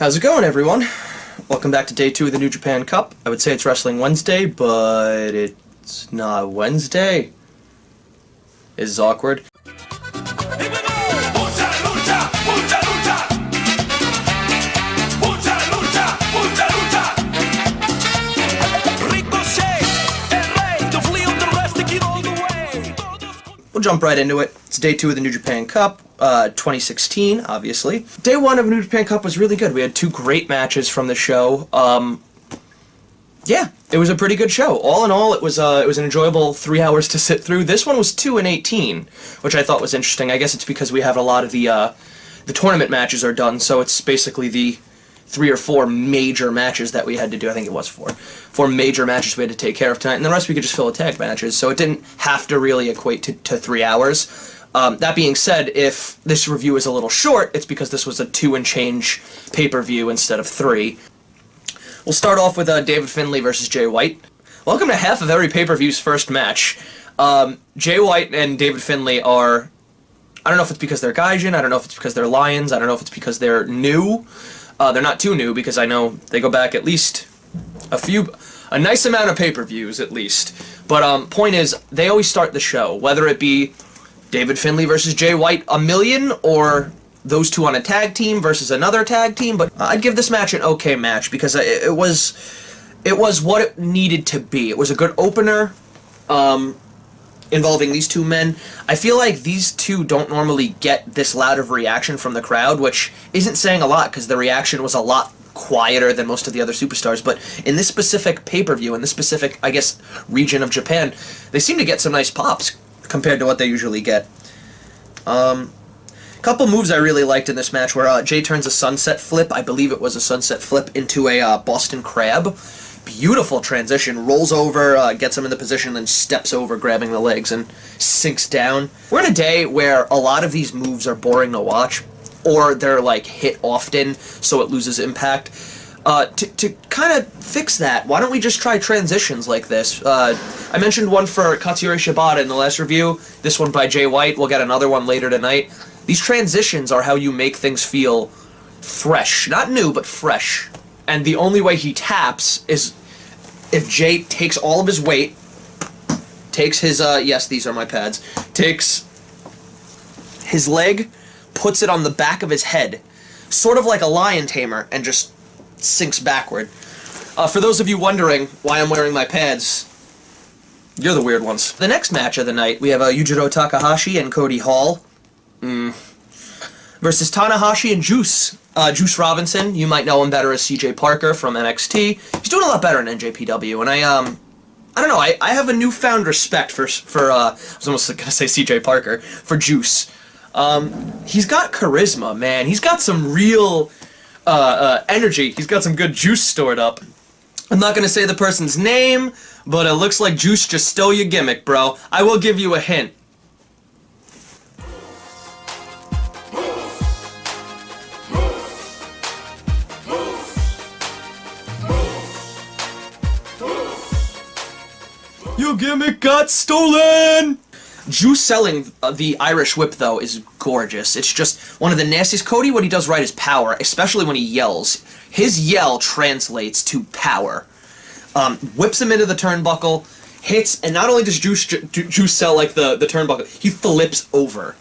How's it going, everyone? Welcome back to day 2 of the New Japan Cup. I would say it's Wrestling Wednesday, but it's not Wednesday. This is awkward. We'll jump right into it. It's day 2 of the New Japan Cup, 2016, obviously. Day 1 of New Japan Cup was really good. We had 2 great matches from the show. Yeah, it was a pretty good show. All in all, it was an enjoyable 3 hours to sit through. This one was 2 and 18, which I thought was interesting. I guess it's because we have a lot of the tournament matches are done, so it's basically the 3 or 4 major matches that we had to do. I think it was 4. 4 major matches we had to take care of tonight, and the rest we could just fill with tag matches, so it didn't have to really equate to 3 hours. That being said, if this review is a little short, it's because this was a 2 and change pay-per-view instead of 3. We'll start off with David Finlay versus Jay White. Welcome to half of every pay-per-view's first match. Jay White and David Finlay are... I don't know if it's because they're Gaijin, I don't know if it's because they're Lions, I don't know if it's because they're new. They're not too new, because I know they go back at least a nice amount of pay-per-views, at least. But, point is, they always start the show, whether it be David Finlay versus Jay White a million, or those two on a tag team versus another tag team, but I'd give this match an okay match, because it was what it needed to be. It was a good opener, involving these 2 men. I feel like these 2 don't normally get this loud of reaction from the crowd, which isn't saying a lot, because the reaction was a lot quieter than most of the other superstars, but in this specific pay-per-view, in this specific, I guess, region of Japan, they seem to get some nice pops compared to what they usually get. Couple moves I really liked in this match where Jay turns a sunset flip, I believe it was a sunset flip, into a Boston Crab. Beautiful transition, rolls over, gets him in the position, then steps over, grabbing the legs, and sinks down. We're in a day where a lot of these moves are boring to watch, or they're, like, hit often, so it loses impact. To kind of fix that, why don't we just try transitions like this? I mentioned one for Katsuyori Shibata in the last review, this one by Jay White, we'll get another one later tonight. These transitions are how you make things feel fresh. Not new, but fresh. And the only way he taps is if Jay takes all of his weight, takes his, yes, these are my pads, takes his leg, puts it on the back of his head, sort of like a lion tamer, and just sinks backward. For those of you wondering why I'm wearing my pads, you're the weird ones. The next match of the night, we have Yujiro Takahashi and Cody Hall versus Tanahashi and Juice. Juice Robinson, you might know him better as CJ Parker from NXT. He's doing a lot better in NJPW, and I don't know, I have a newfound respect for I was almost gonna say CJ Parker, for Juice. He's got charisma, man. He's got some real, energy. He's got some good juice stored up. I'm not gonna say the person's name, but it looks like Juice just stole your gimmick, bro. I will give you a hint. Your gimmick got stolen! Juice selling the Irish Whip, though, is gorgeous. It's just one of the nastiest. Cody, what he does right is power, especially when he yells. His yell translates to power. Whips him into the turnbuckle, hits, and not only does Juice sell, like, the turnbuckle, he flips over.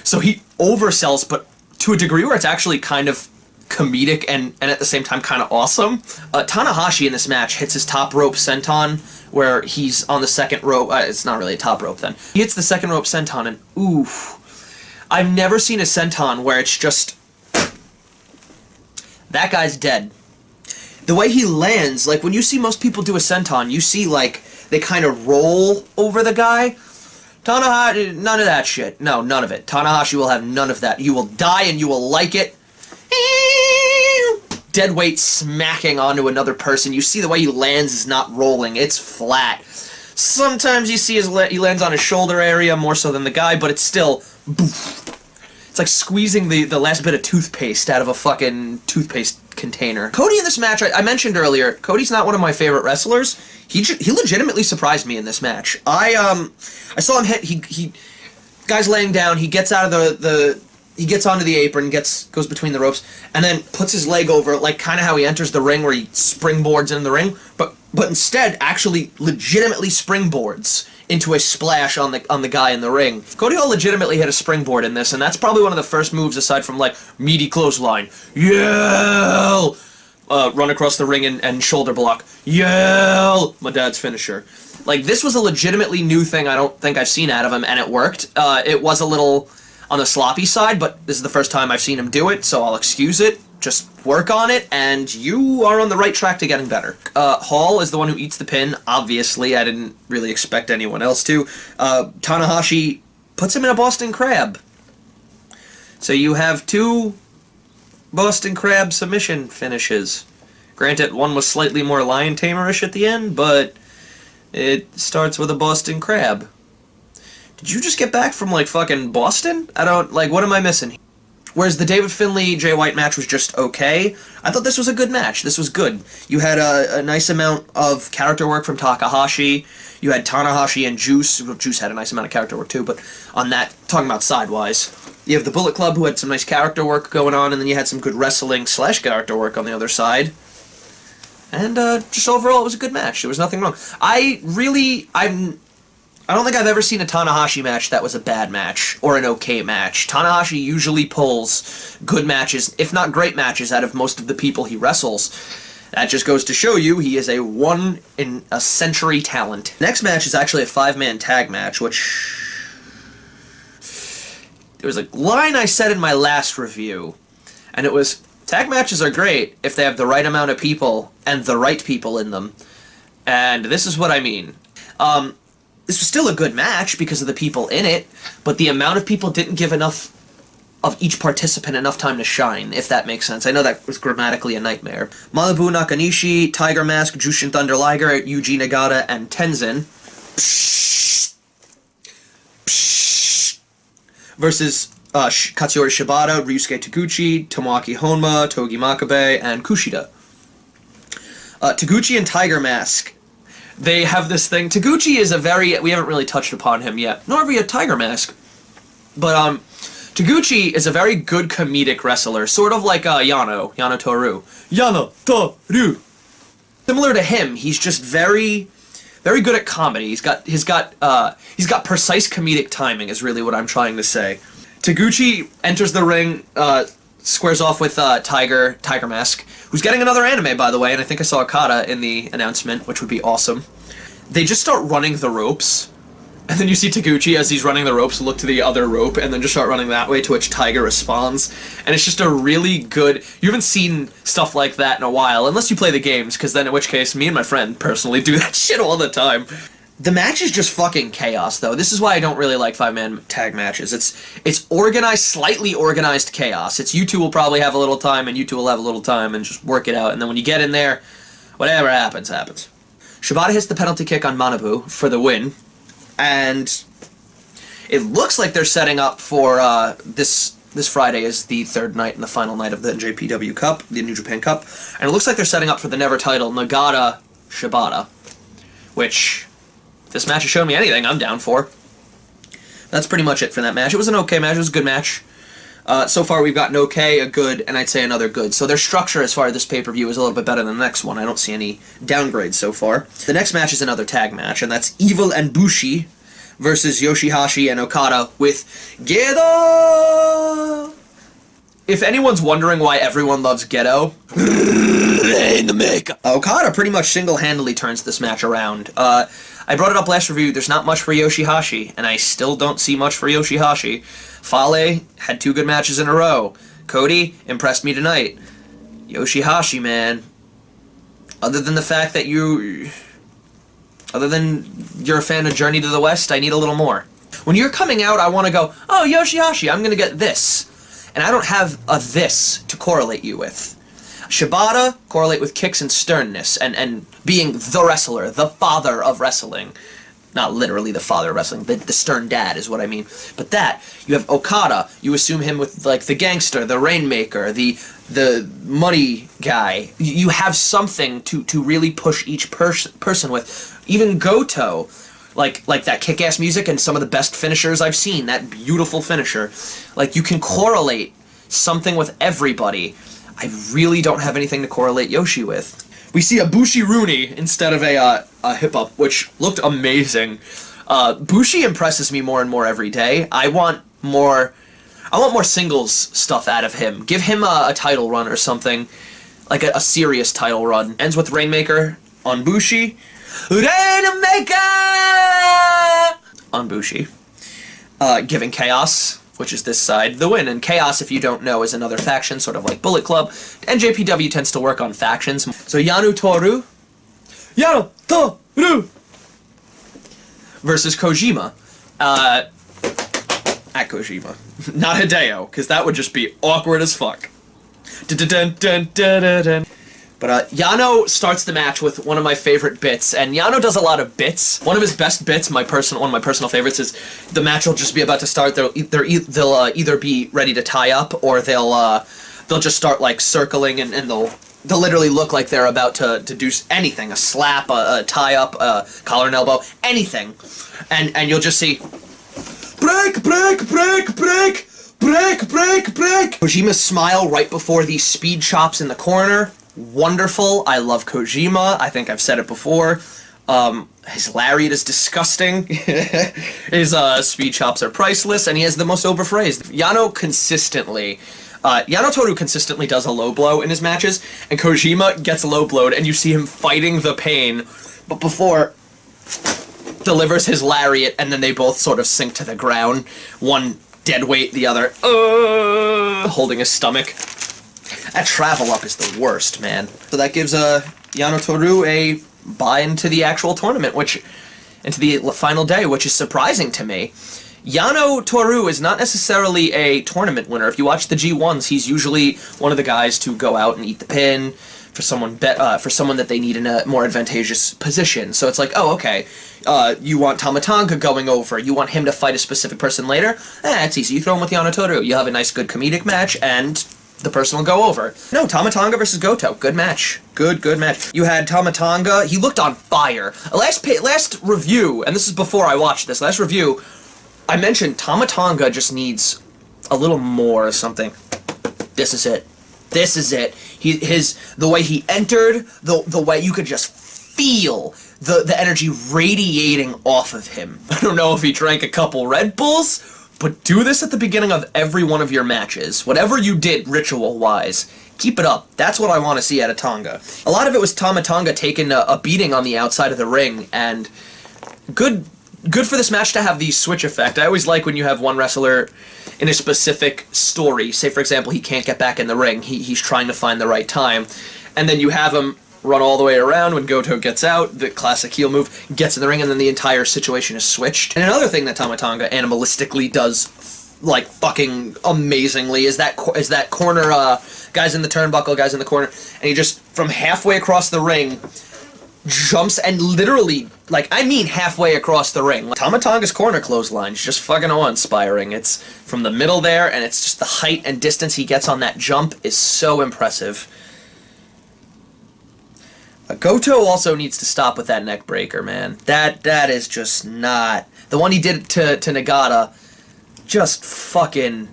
So he oversells, but to a degree where it's actually kind of comedic and at the same time kind of awesome. Tanahashi in this match hits his top rope senton, where he's on the second rope. It's not really a top rope then. He hits the second rope senton, and oof. I've never seen a senton where it's just... that guy's dead. The way he lands, like when you see most people do a senton, you see like they kind of roll over the guy. Tanahashi, none of that shit. No, none of it. Tanahashi will have none of that. You will die and you will like it. Dead weight smacking onto another person. You see the way he lands is not rolling. It's flat. Sometimes you see he lands on his shoulder area more so than the guy, but it's still... boof. It's like squeezing the last bit of toothpaste out of a fucking toothpaste container. Cody in this match, I mentioned earlier, Cody's not one of my favorite wrestlers. He legitimately surprised me in this match. I saw him hit... He guy's laying down. He gets out of he gets onto the apron, goes between the ropes, and then puts his leg over, like kind of how he enters the ring where he springboards in the ring, but instead actually legitimately springboards into a splash on the guy in the ring. Cody Hall legitimately hit a springboard in this, and that's probably one of the first moves aside from like meaty clothesline. Yell! Run across the ring and shoulder block. Yell! My dad's finisher. Like, this was a legitimately new thing I don't think I've seen out of him, and it worked. It was a little on the sloppy side, but this is the first time I've seen him do it, so I'll excuse it. Just work on it, and you are on the right track to getting better. Hall is the one who eats the pin, obviously. I didn't really expect anyone else to. Tanahashi puts him in a Boston Crab. So you have 2 Boston Crab submission finishes. Granted, one was slightly more lion tamerish at the end, but it starts with a Boston Crab. Did you just get back from, like, fucking Boston? I don't, like, what am I missing? Whereas the David Finlay-Jay White match was just okay, I thought this was a good match. This was good. You had a nice amount of character work from Takahashi. You had Tanahashi and Juice. Juice had a nice amount of character work too, but on that, talking about sidewise. You have the Bullet Club, who had some nice character work going on, and then you had some good wrestling / character work on the other side. And just overall, it was a good match. There was nothing wrong. I don't think I've ever seen a Tanahashi match that was a bad match, or an okay match. Tanahashi usually pulls good matches, if not great matches, out of most of the people he wrestles. That just goes to show you he is a one-in-a-century talent. Next match is actually a 5-man tag match, which... There was a line I said in my last review, and it was, tag matches are great if they have the right amount of people, and the right people in them. And this is what I mean. This was still a good match because of the people in it, but the amount of people didn't give enough of each participant enough time to shine, if that makes sense. I know that was grammatically a nightmare. Malibu Nakanishi, Tiger Mask, Jushin Thunder Liger, Yuji Nagata, and Tenzin versus Katsuyori Shibata, Ryusuke Taguchi, Tomoaki Honma, Togi Makabe, and Kushida. Taguchi and Tiger Mask, they have this thing. Taguchi is we haven't really touched upon him yet, nor have we had Tiger Mask. But, Taguchi is a very good comedic wrestler, sort of like, Yano Toru. Yano Toru! Similar to him, he's just very good at comedy. He's got precise comedic timing, is really what I'm trying to say. Taguchi enters the ring, squares off with Tiger Mask, who's getting another anime, by the way, and I think I saw Okada in the announcement, which would be awesome. They just start running the ropes, and then you see Taguchi, as he's running the ropes, look to the other rope, and then just start running that way, to which Tiger responds. And it's just a really good... You haven't seen stuff like that in a while, unless you play the games, because then in which case, me and my friend personally do that shit all the time. The match is just fucking chaos, though. This is why I don't really like 5-man tag matches. It's organized, slightly organized chaos. It's you two will probably have a little time, and you two will have a little time, and just work it out. And then when you get in there, whatever happens, happens. Shibata hits the penalty kick on Manabu for the win, and it looks like they're setting up for this Friday is the 3rd night and the final night of the NJPW Cup, the New Japan Cup, and it looks like they're setting up for the never title Nagata-Shibata, which... If this match has shown me anything, I'm down for. That's pretty much it for that match. It was an okay match. It was a good match. So far, we've got an okay, a good, and I'd say another good. So their structure as far as this pay-per-view is a little bit better than the next one. I don't see any downgrades so far. The next match is another tag match, and that's Evil and Bushi versus Yoshihashi and Okada with Gedo! If anyone's wondering why everyone loves Gedo, Okada pretty much single-handedly turns this match around. I brought it up last review, there's not much for Yoshihashi, and I still don't see much for Yoshihashi. Fale had 2 good matches in a row. Cody impressed me tonight. Yoshihashi, man. Other than the fact that you're a fan of Journey to the West, I need a little more. When you're coming out, I want to go, oh, Yoshihashi, I'm gonna get this. And I don't have a this to correlate you with. Shibata correlate with kicks and sternness, and being the wrestler, the father of wrestling. Not literally the father of wrestling, the stern dad is what I mean. But that, you have Okada, you assume him with, like, the gangster, the rainmaker, the money guy. You have something to really push each person with. Even Goto, Like that kick-ass music and some of the best finishers I've seen, that beautiful finisher. Like, you can correlate something with everybody. I really don't have anything to correlate Yoshi with. We see a Bushi-Rooney instead of a hip-up, which looked amazing. Bushi impresses me more and more every day. I want more singles stuff out of him. Give him a title run or something, like a serious title run. Ends with Rainmaker on Bushi. Rainmaker on Bushi. Giving Chaos, which is this side, the win. And Chaos, if you don't know, is another faction, sort of like Bullet Club. NJPW tends to work on factions. So Yano Toru versus Kojima. At Kojima. Not Hideo, because that would just be awkward as fuck. But Yano starts the match with one of my favorite bits, and Yano does a lot of bits. One of his best bits, one of my personal favorites, is the match will just be about to start. They'll either be ready to tie up, or they'll just start like circling, and they'll literally look like they're about to do anything, a slap, a tie up, a collar and elbow, anything, and you'll just see break, break, break, break, break, break, break. Kojima's smile right before these speed chops in the corner. Wonderful. I love Kojima. I think I've said it before. His lariat is disgusting. His speed chops are priceless, and he has the most overphrased. Yano Toru consistently does a low blow in his matches, and Kojima gets low blowed, and you see him fighting the pain, but before delivers his lariat, and then they both sort of sink to the ground. One dead weight, the other holding his stomach. That travel up is the worst, man. So that gives Yano Toru a buy into the actual tournament, into the final day, which is surprising to me. Yano Toru is not necessarily a tournament winner. If you watch the G1s, he's usually one of the guys to go out and eat the pin for someone that they need in a more advantageous position. So it's like, oh, okay, you want Tamatanga going over, you want him to fight a specific person later? It's easy. You throw him with Yano Toru. You have a nice, good comedic match, and the person will go over. No, Tamatanga versus Goto. Good match. Good match. You had Tamatanga. He looked on fire. Last review, and this is before I watched this, last review, I mentioned Tamatanga just needs a little more or something. This is it. This is it. The way he entered, the way you could just feel the energy radiating off of him. I don't know if he drank a couple Red Bulls, but do this at the beginning of every one of your matches. Whatever you did ritual-wise, keep it up. That's what I want to see out of Tonga. A lot of it was Tamatanga taking a beating on the outside of the ring, and good for this match to have the switch effect. I always like when you have one wrestler in a specific story. Say, for example, he can't get back in the ring. He's trying to find the right time. And then you have him run all the way around when Goto gets out, the classic heel move, gets in the ring, and then the entire situation is switched. And another thing that Tamatanga animalistically does, like, fucking amazingly is that corner, guys in the turnbuckle, guys in the corner, and he just, from halfway across the ring, jumps and literally, like, I mean halfway across the ring. Tamatanga's corner clothesline is just fucking awe-inspiring. It's from the middle there, and it's just the height and distance he gets on that jump is so impressive. Goto also needs to stop with that neck breaker, man. That is just not... The one he did to Nagata, just fucking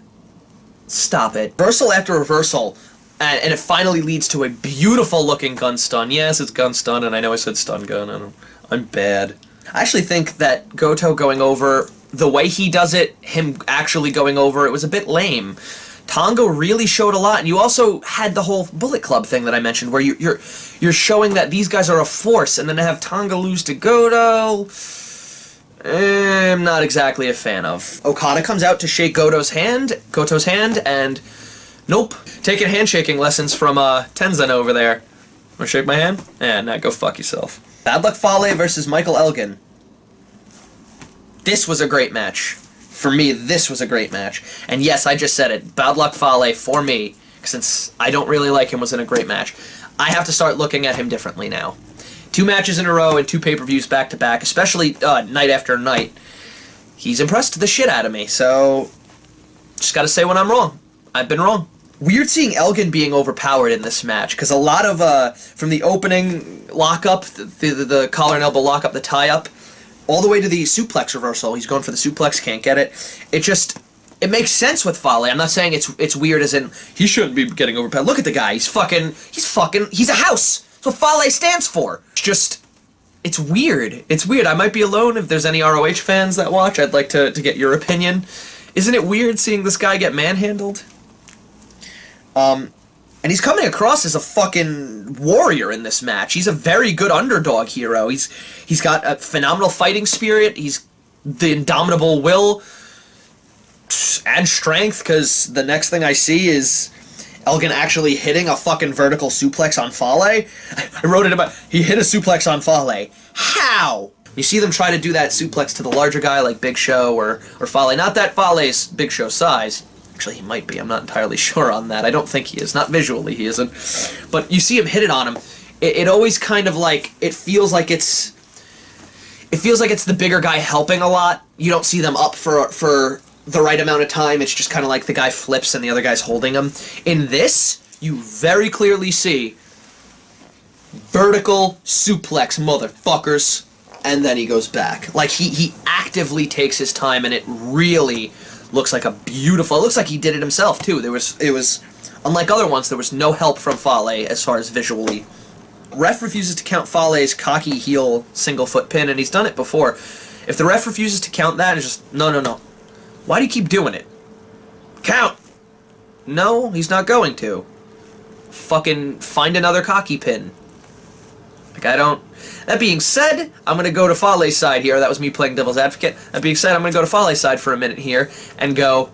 stop it. Reversal after reversal, and it finally leads to a beautiful-looking gun stun. Yes, it's gun stun, and I know I said stun gun. I'm bad. I actually think that Goto going over, the way he does it, him actually going over, it was a bit lame. Tonga really showed a lot, and you also had the whole Bullet Club thing that I mentioned, where you're showing that these guys are a force, and then to have Tonga lose to Goto, I'm not exactly a fan of. Okada comes out to shake Goto's hand, and nope. Taking handshaking lessons from Tenzan over there. Wanna shake my hand? Nah, go fuck yourself. Bad Luck Fale versus Michael Elgin. This was a great match. For me, this was a great match. And yes, I just said it. Bad Luck Fale, for me, since I don't really like him, was in a great match. I have to start looking at him differently now. 2 matches in a row and 2 pay-per-views back-to-back, especially night after night. He's impressed the shit out of me, so just gotta say when I'm wrong. I've been wrong. Weird seeing Elgin being overpowered in this match, because a lot of, from the opening lockup, the collar and elbow lockup, the tie-up, all the way to the suplex reversal. He's going for the suplex, can't get it. It makes sense with Fale. I'm not saying it's weird as in, he shouldn't be getting overpowered. Look at the guy, he's a house! That's what Fale stands for! It's weird. It's weird. I might be alone. If there's any ROH fans that watch, I'd like to get your opinion. Isn't it weird seeing this guy get manhandled? And he's coming across as a fucking warrior in this match. He's a very good underdog hero. He's got a phenomenal fighting spirit. He's the indomitable will and strength, because the next thing I see is Elgin actually hitting a fucking vertical suplex on Fale. I wrote it about, he hit a suplex on Fale. How? You see them try to do that suplex to the larger guy like Big Show or Fale. Not that Fale's Big Show size. Actually, he might be. I'm not entirely sure on that. I don't think he is. Not visually, he isn't. But you see him hit it on him. It always kind of like, it feels like it's the bigger guy helping a lot. You don't see them up for the right amount of time. It's just kind of like the guy flips and the other guy's holding him. In this, you very clearly see vertical suplex, motherfuckers, and then he goes back. Like, he actively takes his time, and it really looks like a beautiful... It looks like he did it himself, too. It was unlike other ones, there was no help from Fale as far as visually. Ref refuses to count Fale's cocky heel single foot pin, and he's done it before. If the ref refuses to count that, it's just, no. Why do you keep doing it? Count! No, he's not going to. Fucking find another cocky pin. Like, I don't... That being said, I'm going to go to Fale's side here. That was me playing devil's advocate. That being said, I'm going to go to Fale's side for a minute here and go,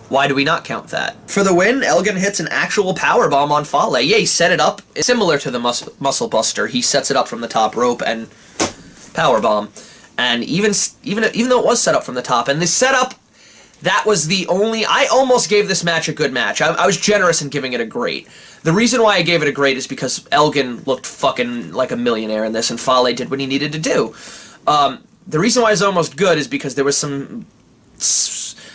why do we not count that? For the win, Elgin hits an actual powerbomb on Fale. Yeah, he set it up. Similar to the Muscle Buster, he sets it up from the top rope and powerbomb. And even though it was set up from the top, and the setup, that was the only... I almost gave this match a good match. I was generous in giving it a great. The reason why I gave it a great is because Elgin looked fucking like a millionaire in this, and Fale did what he needed to do. The reason why it's almost good is because there was some...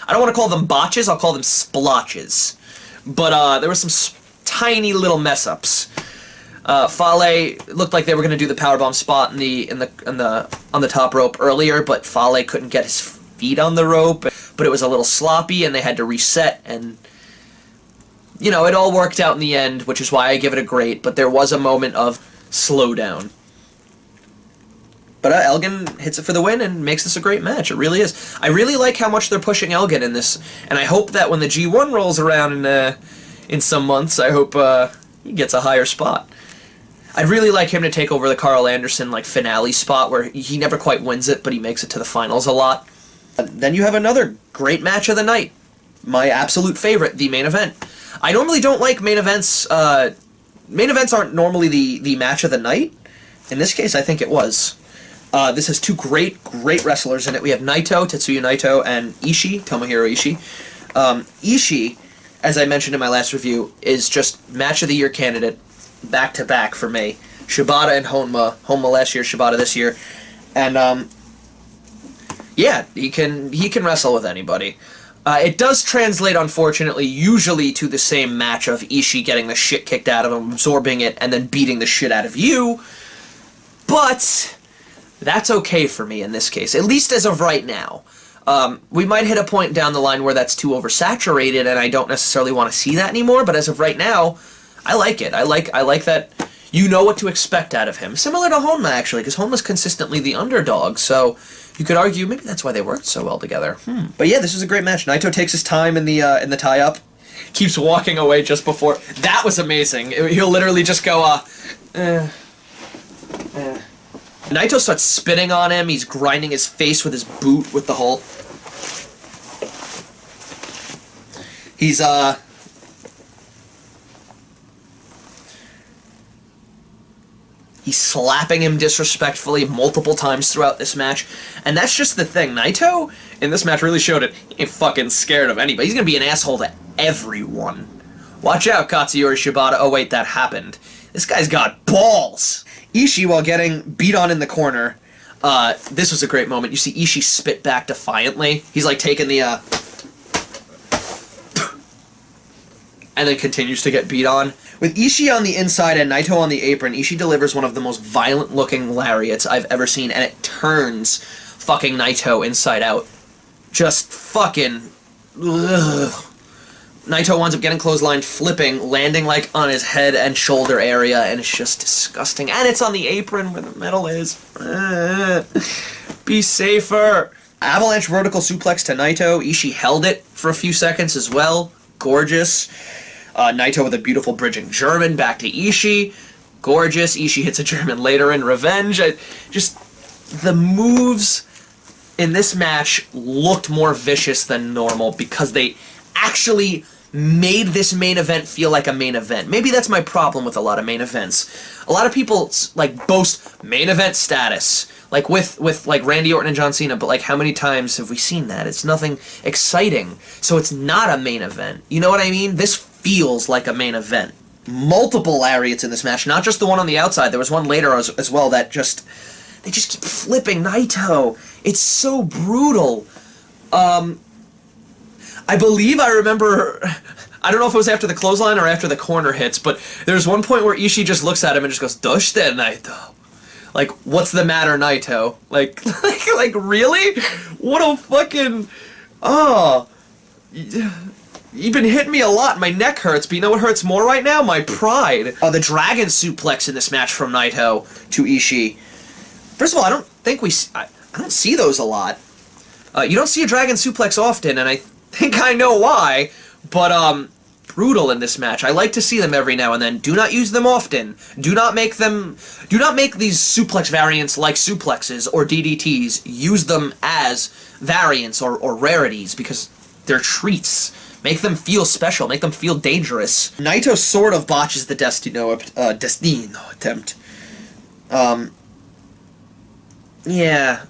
I don't want to call them botches, I'll call them splotches. But there were some tiny little mess-ups. Fale looked like they were going to do the powerbomb spot on the top rope earlier, but Fale couldn't get his feet on the rope, but it was a little sloppy, and they had to reset, and... You know, it all worked out in the end, which is why I give it a great, but there was a moment of slowdown. But Elgin hits it for the win and makes this a great match. It really is. I really like how much they're pushing Elgin in this, and I hope that when the G1 rolls around in some months, I hope he gets a higher spot. I'd really like him to take over the Carl Anderson like finale spot where he never quite wins it, but he makes it to the finals a lot. Then you have another great match of the night. My absolute favorite, the main event. I normally don't like main events. Main events aren't normally the match of the night. In this case, I think it was. This has two great wrestlers in it. We have Naito, Tetsuya Naito, and Ishii, Tomohiro Ishii. Ishii, as I mentioned in my last review, is just match of the year candidate, back-to-back for me. Shibata and Honma. Honma last year, Shibata this year. And, yeah, he can wrestle with anybody. It does translate, unfortunately, usually to the same match of Ishii getting the shit kicked out of him, absorbing it, and then beating the shit out of you. But that's okay for me in this case, at least as of right now. We might hit a point down the line where that's too oversaturated, and I don't necessarily want to see that anymore, but as of right now, I like it. I like that you know what to expect out of him. Similar to Honma, actually, because Honma's consistently the underdog, so... You could argue maybe that's why they worked so well together. But yeah, this was a great match. Naito takes his time in the tie-up, keeps walking away just before. That was amazing. He'll literally just go, Naito starts spitting on him. He's grinding his face with his boot with the hole. He's slapping him disrespectfully multiple times throughout this match. And that's just the thing. Naito, in this match, really showed it. He ain't fucking scared of anybody. He's gonna be an asshole to everyone. Watch out, Katsuyori Shibata. Oh, wait, that happened. This guy's got balls! Ishii, while getting beat on in the corner, this was a great moment. You see Ishii spit back defiantly. He's like taking the, and then continues to get beat on. With Ishii on the inside and Naito on the apron, Ishii delivers one of the most violent-looking lariats I've ever seen, and it turns fucking Naito inside out. Just fucking... Ugh. Naito winds up getting clotheslined, flipping, landing like on his head and shoulder area, and it's just disgusting. And it's on the apron where the metal is. Be safer. Avalanche vertical suplex to Naito. Ishii held it for a few seconds as well. Gorgeous. Naito with a beautiful bridging German back to Ishii. Gorgeous. Ishii hits a German later in revenge. Just the moves in this match looked more vicious than normal because they actually made this main event feel like a main event. Maybe that's my problem with a lot of main events. A lot of people like boast main event status, like with like Randy Orton and John Cena, but like how many times have we seen that? It's nothing exciting, so it's not a main event. You know what I mean? This feels like a main event. Multiple lariats in this match, not just the one on the outside. There was one later as well that they just keep flipping Naito. It's so brutal. I believe I remember, I don't know if it was after the clothesline or after the corner hits, but there's one point where Ishii just looks at him and just goes, "Doshite, Naito." Like, what's the matter, Naito? Like really? What a fucking, you've been hitting me a lot. My neck hurts, but you know what hurts more right now? My pride. The dragon suplex in this match from Naito to Ishii. First of all, I don't think I don't see those a lot. You don't see a dragon suplex often, and I think I know why, but brutal in this match. I like to see them every now and then. Do not use them often. Do not make these suplex variants like suplexes or DDTs. Use them as variants or rarities because they're treats. Make them feel special. Make them feel dangerous. Naito sort of botches the Destino attempt. Yeah.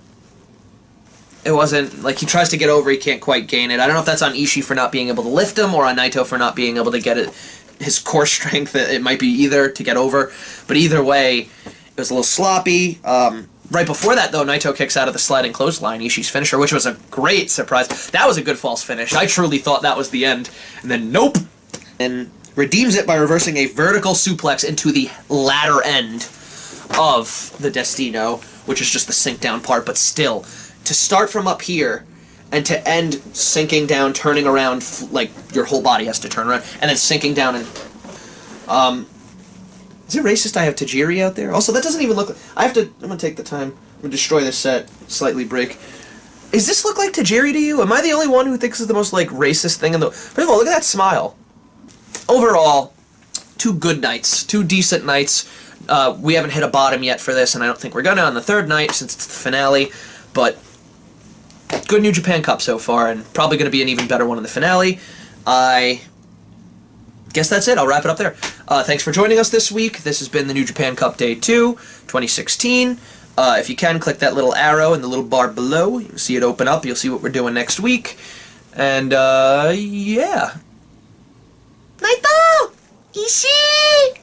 It wasn't, like, he tries to get over, he can't quite gain it. I don't know if that's on Ishii for not being able to lift him, or on Naito for not being able to get it, his core strength. It might be either to get over. But either way, it was a little sloppy. Right before that, though, Naito kicks out of the sliding clothesline, Ishii's finisher, which was a great surprise. That was a good false finish. I truly thought that was the end. And then, nope! And redeems it by reversing a vertical suplex into the latter end of the Destino, which is just the sink down part, but still, to start from up here and to end sinking down, turning around, like your whole body has to turn around, and then sinking down and is it racist I have Tajiri out there? Also, that doesn't even look like, I'm gonna take the time, I'm gonna destroy this set, slightly break. Does this look like Tajiri to you? Am I the only one who thinks it's the most like racist thing in the, first of all, look at that smile. Overall, two good nights, two decent nights. We haven't hit a bottom yet for this, and I don't think we're gonna on the third night since it's the finale, but good New Japan Cup so far, and probably going to be an even better one in the finale. I guess that's it. I'll wrap it up there. Thanks for joining us this week. This has been the New Japan Cup Day 2, 2016. If you can, click that little arrow in the little bar below. You'll see it open up. You'll see what we're doing next week. And, yeah. Naito! Ishii!